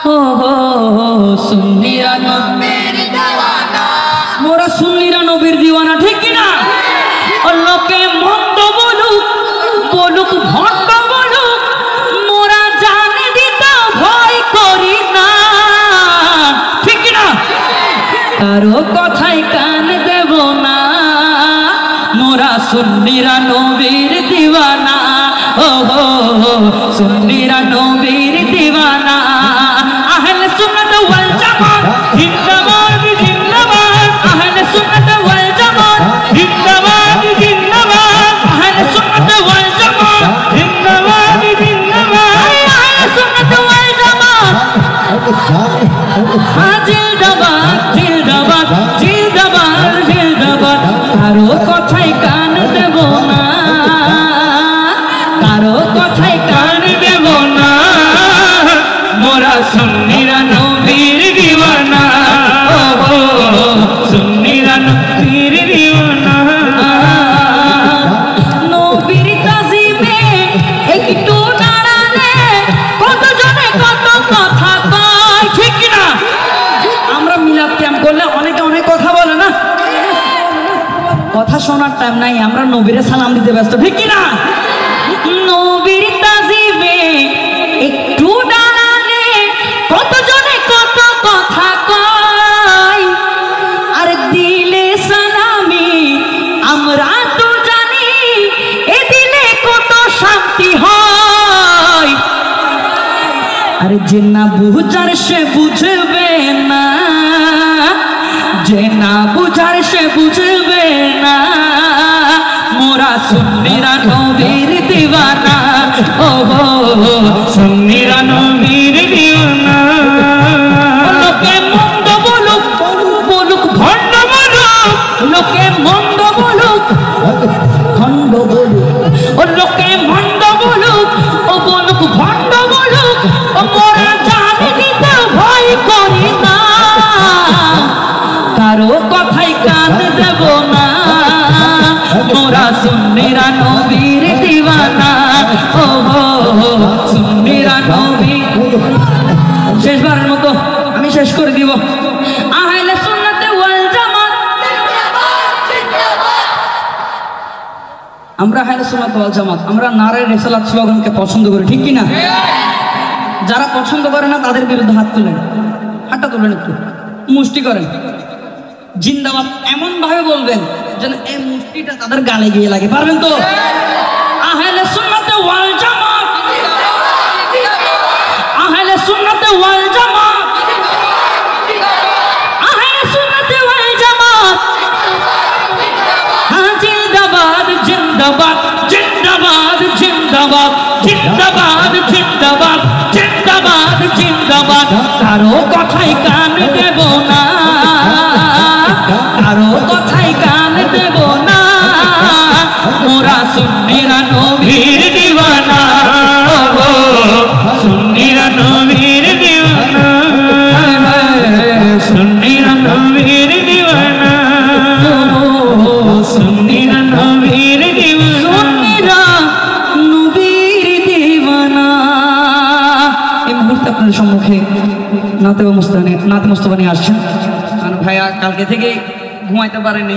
ও সুন্নিরা নবীর দিওয়ানা, মোরা সুন্নিরা নবীর দিওয়ানা, ঠিক কি না? লোকে মন্দ বলুক বলুক, ভণ্ড বলুক, মোরা জানি দিতে ভয় করি না, ঠিক কি না? কারো কথাই কান দেব না, মোরা সুন্নিরা নবীর দিওয়ানা। ও সুন্নিরা নবীর দিওয়ানা। আহলে সুন্নাত ওয়াল জামাত জিন্দাবাদ জিন্দাবাদ, আহলে সুন্নাত ওয়াল জামাত জিন্দাবাদ জিন্দাবাদ, আহলে সুন্নাত ওয়াল জামাত জিন্দাবাদ জিন্দাবাদ, আহলে সুন্নাত ওয়াল জামাত জিন্দাবাদ জিন্দাবাদ জিন্দাবাদ জিন্দাবাদ। কারো কথাই কান দেব না, কারো কথাই কান দেব না, মোরা সুন্নিরা নবীর দিওয়ানা। ও সুন্নিরা নবীর দিওয়ানা। নবীর তাজিমে একটু দাঁড়ালে কতজনে কত কথা কয়, ঠিক কি না? আমরা মিলাদ ক্যাম্প করলে অনেকে অনেক কথা বলে না, কথা শোনার টাইম নাই, আমরা নবীরে সালাম দিতে ব্যস্ত, ঠিক কি না? নবীর তাজিমে একটু দাঁড়ালে কতজনে কত কথা কয়, আর দিলে সালামি আমরা তো জানি এ দিলে কত শান্তি হয়। আরে যে না বুঝার সে বুঝবে না, যে না বুঝার সে বুঝবে না, মোরা সুন্নিরা নবীর দিওয়ানা। ও সুন্নিরা নবীর দিওয়ানা। লোকে মন্দ বলুক বলুক, ভণ্ড বলুক, লোকে মন্দ বলুক ভণ্ড বলুক, ও লোকে মন্দ বলুক, ও বলুক ভণ্ড বলুক, ও মোরা জানি দিতে ভয় করি না, কারো কথাই কান দেব না, মোরা সুন্নিরা নবীর দিওয়ানা। ও সুন্নিরা নবীর। শেষবারের মতো আমি শেষ করে দিব। আহলে সুন্নাত ওয়াল জামাত, আমরা আহলে সুন্নাত ওয়াল জামাত, আমরা নারে রিসালাত স্লোগানকে পছন্দ করি, ঠিক কি না? যারা পছন্দ করে না তাদের বিরুদ্ধে হাত তুলেন, হাতটা তুলেন, একটু মুষ্টি করেন, জিন্দাবাদ এমন ভাবে বলবেন যেন এই মুষ্টিটা তাদের গালে গিয়ে লাগে, পারবেন তো? আহলে সুন্নাত ওয়াল জামাত, আহলে সুন্নাত ওয়াল জামাত, আহলে সুন্নাত ওয়াল জামাত জিন্দাবাদ জিন্দাবাদ জিন্দাবাদ জিন্দাবাদ জিন্দাবাদ জিন্দাবাদ জিন্দাবাদ জিন্দাবাদ। কারো কথাই কান দেব না, কারো কথাই কান দেব না, মোরা সুন্নিরা নবীর দিওয়ানা। সুন্নিরা নবীর দিওয়ানা, সুন্নিরা নবীর দিওয়ানা, সুন্নিরা নবীর দিওয়ানা, সুন্নিরা নবীর দিওয়ানা। এই মুহূর্তে আপনাদের সম্মুখে নাতে মুস্তাফা নিয়ে আসছেন। ভাইয়া কালকে থেকে ঘুমাইতে পারেনি।